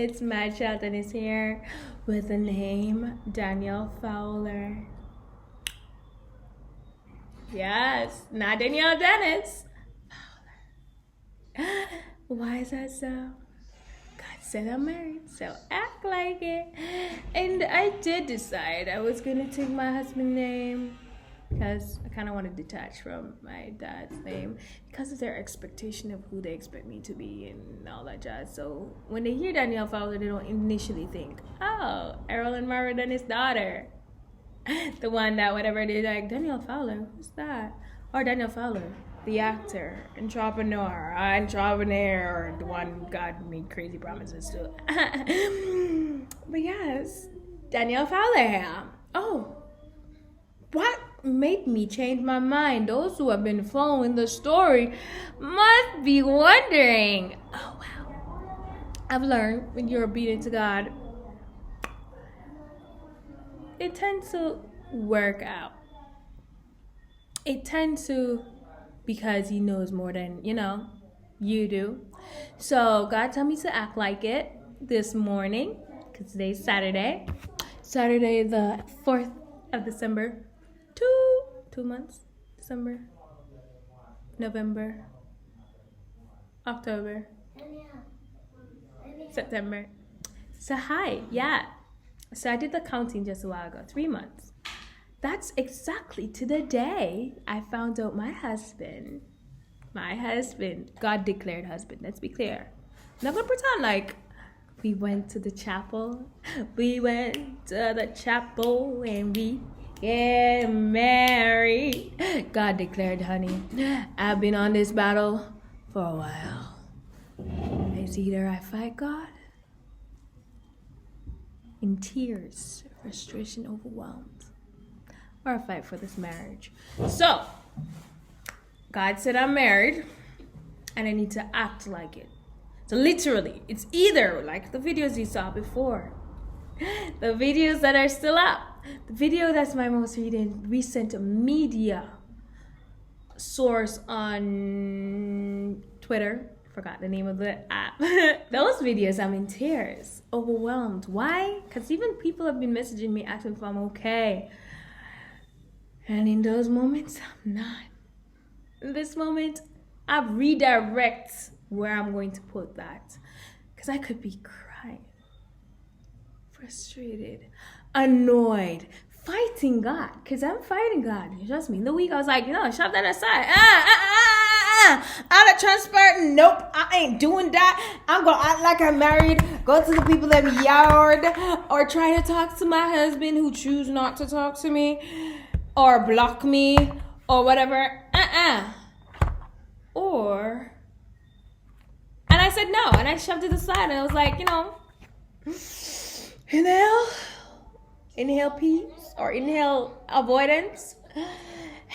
It's my child and is here with the name Danielle Fowler. Yes, not Danielle Dennis. Fowler. Why is that so? God said I'm married, so act like it. And I did decide I was gonna take my husband's name because I kind of want to detach from my dad's name because of their expectation of who they expect me to be and all that jazz. So when they hear Danielle Fowler, they don't initially think, oh, Errol and Mara Dennis' daughter. The one that whatever they're like, Danielle Fowler, who's that? Or Danielle Fowler, the actor, entrepreneur, the one God made crazy promises to. But yes, Danielle Fowler here. Oh, what made me change my mind? Those who have been following the story must be wondering. Oh wow. I've learned when you're obedient to God, it tends to work out. It tends to, because he knows more than, you do. So God told me to act like it this morning, because today's Saturday. Saturday the 4th of December. Two months. December, November, October, September. So So I did the counting just a while ago. 3 months. That's exactly to the day I found out my husband, God declared husband. Let's be clear. I'm not gonna pretend like we went to the chapel. We went to the chapel and we get married. God declared, honey, I've been on this battle for a while. It's either I fight God in tears, frustration, overwhelmed, or I fight for this marriage. So, God said I'm married, and I need to act like it. So literally, it's either like the videos you saw before, the videos that are still up, the video that's my most recent media source on Twitter. Forgot the name of the app. Those videos, I'm in tears, overwhelmed. Why? Because even people have been messaging me asking if I'm okay. And in those moments, I'm not. In this moment, I redirect where I'm going to put that. Because I could be crying, frustrated, annoyed, fighting God. Because I'm fighting God. You trust me. In the week, I was like, shove that aside. Out of transparent, nope, I ain't doing that. I'm gonna act like I'm married, go to the people that yard, or try to talk to my husband who choose not to talk to me, or block me, or whatever. And I said no, and I shoved it aside, and I was like, inhale peace, or inhale avoidance,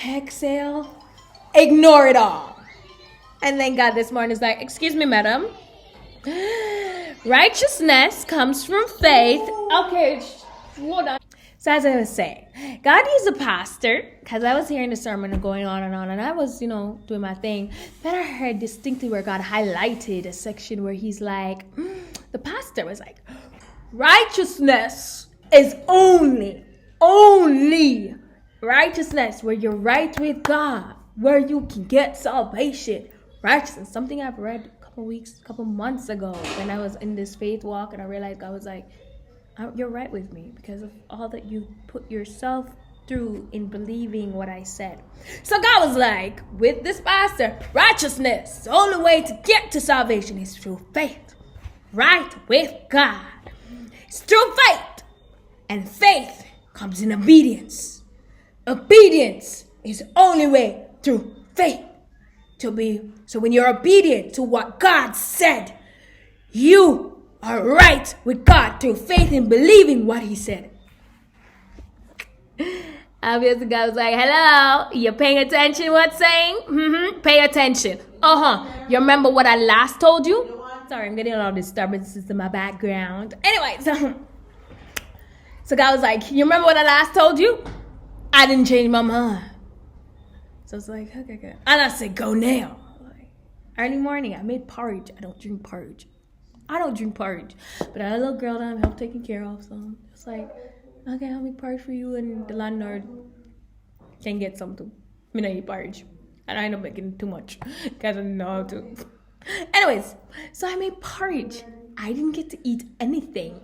exhale, ignore it all. And then God this morning is like, excuse me, madam. Righteousness comes from faith. Okay, hold on. So as I was saying, God used a pastor, because I was hearing the sermon going on, and I was, doing my thing. Then I heard distinctly where God highlighted a section where he's like, the pastor was like, righteousness is only righteousness where you're right with God, where you can get salvation. Righteousness, something I've read a couple months ago when I was in this faith walk, and I realized God was like, you're right with me because of all that you put yourself through in believing what I said. So God was like, with this pastor, righteousness, the only way to get to salvation is through faith. Right with God. It's through faith. And faith comes in obedience. Obedience is the only way through faith. So when you're obedient to what God said, you are right with God through faith in believing what he said. Obviously, God was like, hello, you paying attention what's saying? Pay attention. You remember what I last told you? Sorry, I'm getting a lot of disturbances in my background. Anyway, so God was like, you remember what I last told you? I didn't change my mind. So I was like, okay, good. And I said, go now. Like, early morning, I made porridge. I don't drink porridge. I don't drink porridge, but I had a little girl that I'm help taking care of, so it's like, okay, I'll make porridge for you, and the landlord can get some too. Me not eat porridge, and I end up making too much because I don't know how to. Anyways, so I made porridge. I didn't get to eat anything,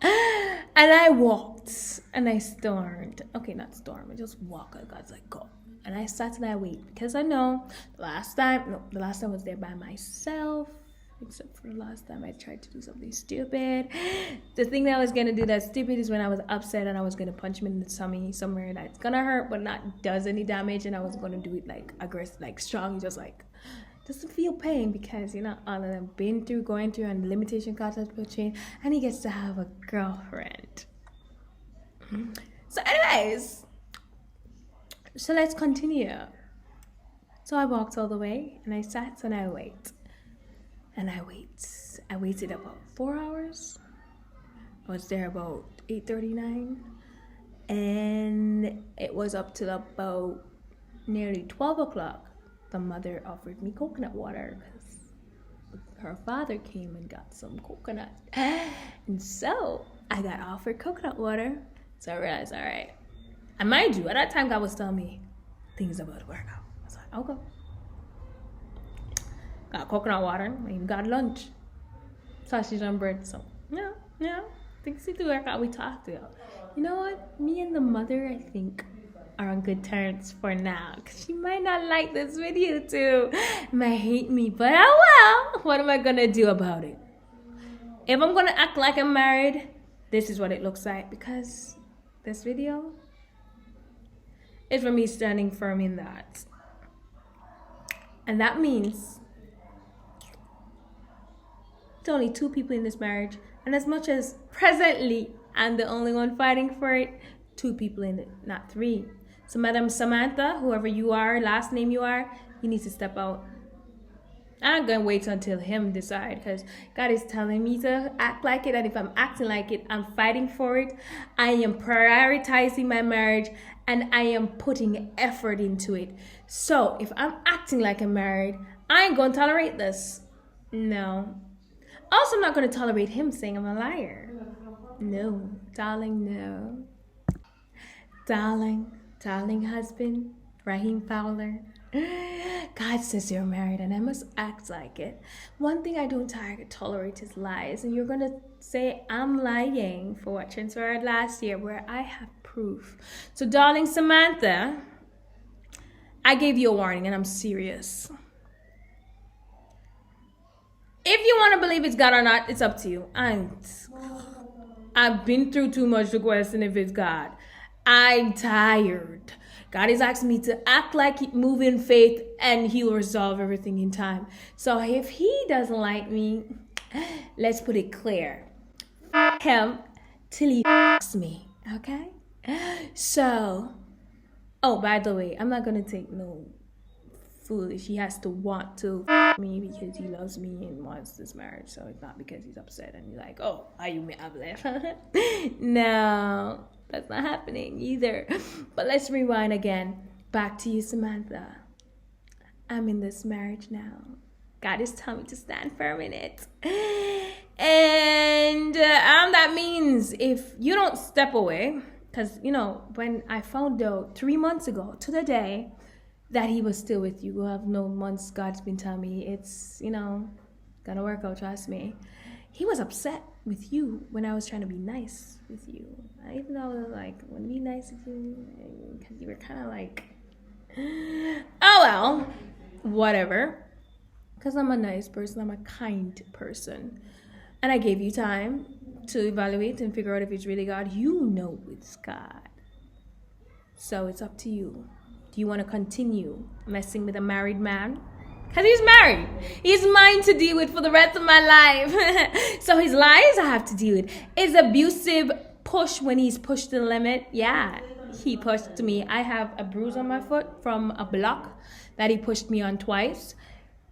and I walked and I stormed. Okay, not storm. I just walked. I got like go. And I sat and I wait because I know the last time I was there by myself, except for the last time I tried to do something stupid. The thing that I was gonna do that's stupid is when I was upset and I was gonna punch him in the tummy somewhere that's gonna hurt but not does any damage, and I was gonna do it like aggressive, like strong, just like doesn't feel pain because all of them going through and limitation concept will change, and he gets to have a girlfriend. So anyways, so let's continue. So I walked all the way and I sat and I wait. And I waited about 4 hours. I was there about 8:39. And it was up till about nearly 12 o'clock. The mother offered me coconut water because her father came and got some coconut. And so I got offered coconut water. So I realized, all right. And mind you, at that time, God was telling me things about to work out. I was like, okay. Got coconut water, and even got lunch. Sausage and bread. So, yeah. Things need to work out. We talked to you. You know what? Me and the mother, I think, are on good terms for now. Because she might not like this video too. Might hate me. But oh well. What am I going to do about it? If I'm going to act like I'm married, this is what it looks like. Because this video is for me standing firm in that. And that means there's only 2 people in this marriage. And as much as presently I'm the only one fighting for it, 2 people in it, not 3. So Madam Samantha, whoever you are, last name you are, you need to step out. I'm not going to wait until him decide, because God is telling me to act like it. And if I'm acting like it, I'm fighting for it. I am prioritizing my marriage and I am putting effort into it. So if I'm acting like I'm married, I ain't going to tolerate this. No. Also, I'm not going to tolerate him saying I'm a liar. No. Darling, no. Darling husband, Raheem Fowler. God says you're married and I must act like it. One thing I don't tolerate is lies. And you're going to say I'm lying for what transpired last year, where I have proof. So darling Samantha, I gave you a warning and I'm serious. If you want to believe it's God or not, it's up to you. I've been through too much to question if it's God. I'm tired. God is asking me to act like move in faith and he'll resolve everything in time. So if he doesn't like me, let's put it clear. Him till he asks me. Okay? So, by the way, I'm not going to take no foolish. He has to want to me because he loves me and wants this marriage. So it's not because he's upset and he's like, oh, are you me? No. That's not happening either. But let's rewind again. Back to you, Samantha. I'm in this marriage now. God is telling me to stand firm in it. And that means if you don't step away, because, when I found out 3 months ago to the day that he was still with you, have no months, God's been telling me it's, gonna work out, trust me. He was upset with you when I was trying to be nice with you. Even though I was like, I want to be nice with you, because you were kind of like, oh well, whatever. Because I'm a nice person, I'm a kind person. And I gave you time to evaluate and figure out if it's really God. You know it's God. So it's up to you. Do you want to continue messing with a married man? Because he's married. He's mine to deal with for the rest of my life. So his lies I have to deal with. His abusive push when he's pushed to the limit. Yeah, he pushed me. I have a bruise on my foot from a block that he pushed me on twice.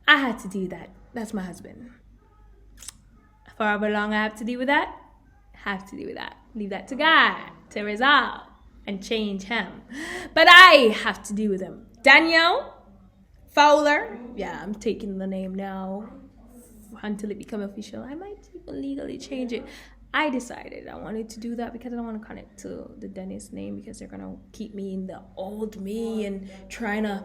I had to do that. That's my husband. For however long I have to deal with that, have to deal with that. Leave that to God to resolve and change him. But I have to deal with him. Danielle Fowler. Yeah, I'm taking the name now. until it become official. I might even legally change it. I decided I wanted to do that because I don't want to connect to the Dennis name, because they're gonna keep me in the old me and trying to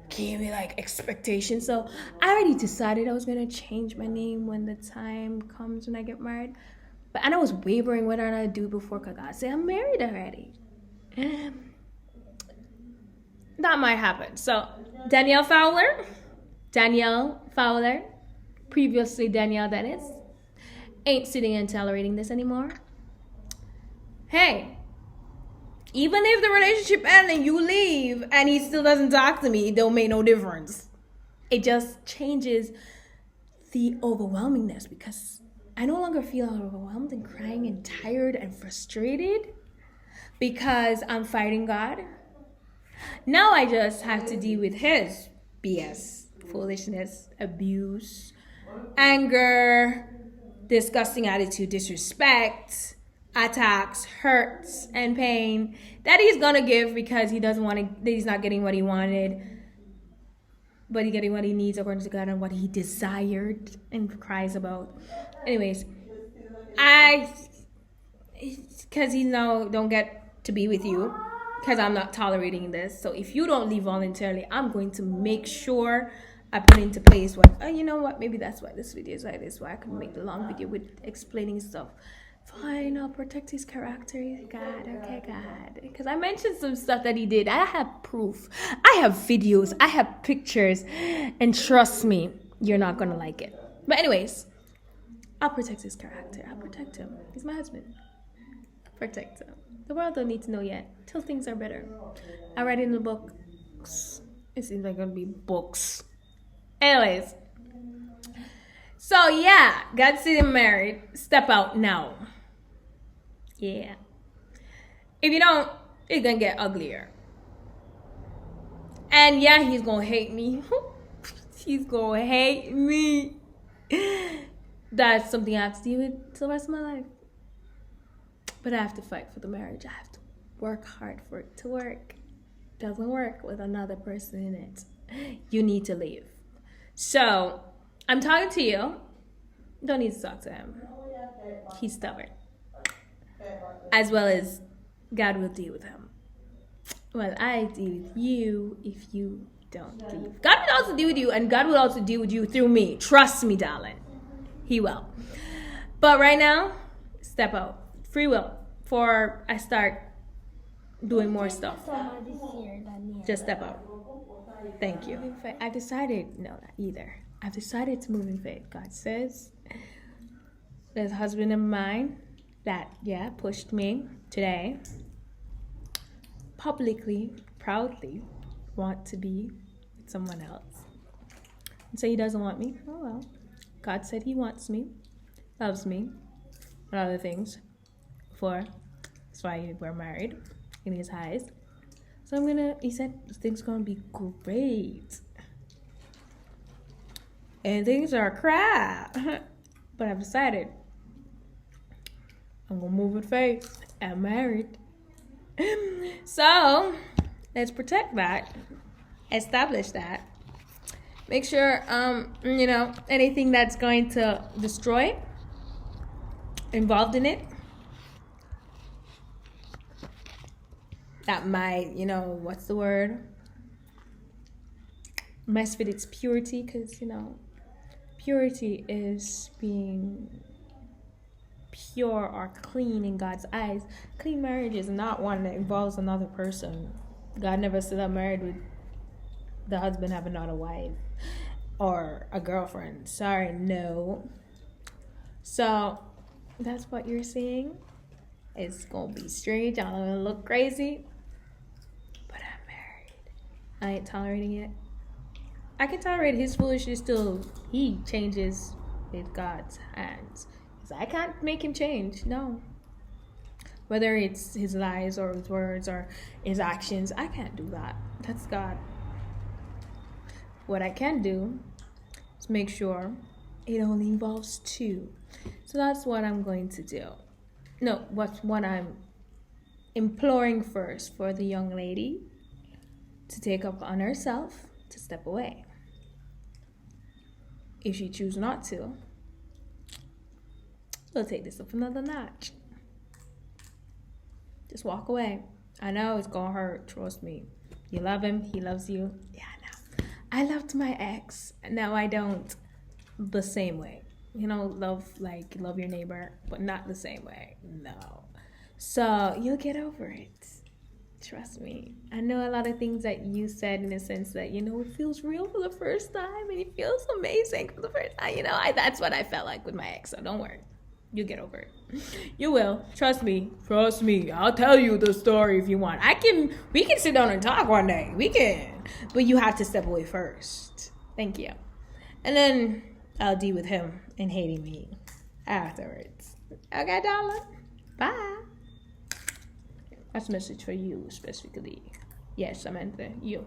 give me like expectations. So I already decided I was gonna change my name when the time comes when I get married. And I was wavering whether or not I do it before, because God said I'm married already. That might happen. So Danielle Fowler, previously Danielle Dennis, ain't sitting and tolerating this anymore. Hey, even if the relationship ends and you leave and he still doesn't talk to me, it don't make no difference. It just changes the overwhelmingness, because I no longer feel overwhelmed and crying and tired and frustrated because I'm fighting God. Now I just have to deal with his BS, foolishness, abuse, anger, disgusting attitude, disrespect, attacks, hurts, and pain that he's gonna give because he doesn't want to. He's not getting what he wanted, but he's getting what he needs according to God and what he desired and cries about. Anyways, because he now don't get to be with you, because I'm not tolerating this. So if you don't leave voluntarily, I'm going to make sure I put into place what, you know what, maybe that's why this video is like this, why I couldn't make the long video with explaining stuff. Fine, I'll protect his character. God, okay, God. Because I mentioned some stuff that he did. I have proof. I have videos. I have pictures. And trust me, you're not going to like it. But anyways, I'll protect his character. I'll protect him. He's my husband. I'll protect him. The world don't need to know yet. Till things are better. I read in the books. It seems like going to be books. Anyways. So yeah, God's getting married. Step out now. Yeah. If you don't, it's gonna get uglier. And yeah, he's gonna hate me. He's gonna hate me. That's something I have to deal with till the rest of my life. But I have to fight for the marriage. I have to work hard for it to work. It doesn't work with another person in it. You need to leave. So I'm talking to you. Don't need to talk to him. He's stubborn. As well as God will deal with him. Well, I deal with you if you don't leave. God will also deal with you, and God will also deal with you through me. Trust me, darling. He will. But right now, step out. Free will. Before I start doing more stuff. Just step out. Thank you. I decided, no, not either. I've decided to move in faith. God says there's a husband of mine that, pushed me today, publicly, proudly, want to be with someone else. And so he doesn't want me. Oh well. God said he wants me, loves me, and other things. That's why we're married in his eyes. So he said things gonna be great. And things are crap. But I've decided I'm gonna move with faith. I'm married. So let's protect that. Establish that. Make sure anything that's going to destroy involved in it. That might, what's the word? Mess with its purity, because purity is being pure or clean in God's eyes. Clean marriage is not one that involves another person. God never said I'm married with the husband having not a wife or a girlfriend. Sorry, no. So that's what you're seeing. It's gonna be strange. I'm gonna look crazy, but I'm married. I ain't tolerating it. I can tolerate his foolishness till he changes with God's hands. Because I can't make him change. No. Whether it's his lies or his words or his actions, I can't do that. That's God. What I can do is make sure it only involves two. So that's what I'm going to do. No, what I'm imploring first for the young lady to take up on herself to step away. If she chooses not to, we'll take this up another notch. Just walk away. I know it's gonna hurt. Trust me. You love him. He loves you. Yeah, I know. I loved my ex. Now I don't the same way. You know, love your neighbor, but not the same way. No. So you'll get over it. Trust me. I know a lot of things that you said in a sense that, you know, it feels real for the first time and it feels amazing for the first time. You know, that's what I felt like with my ex. So don't worry. You'll get over it. You will. Trust me. Trust me. I'll tell you the story if you want. We can sit down and talk one day. We can. But you have to step away first. Thank you. And then I'll deal with him and hating me afterwards. Okay, darling? Bye. That's a message for you specifically. Yes, Samantha. You.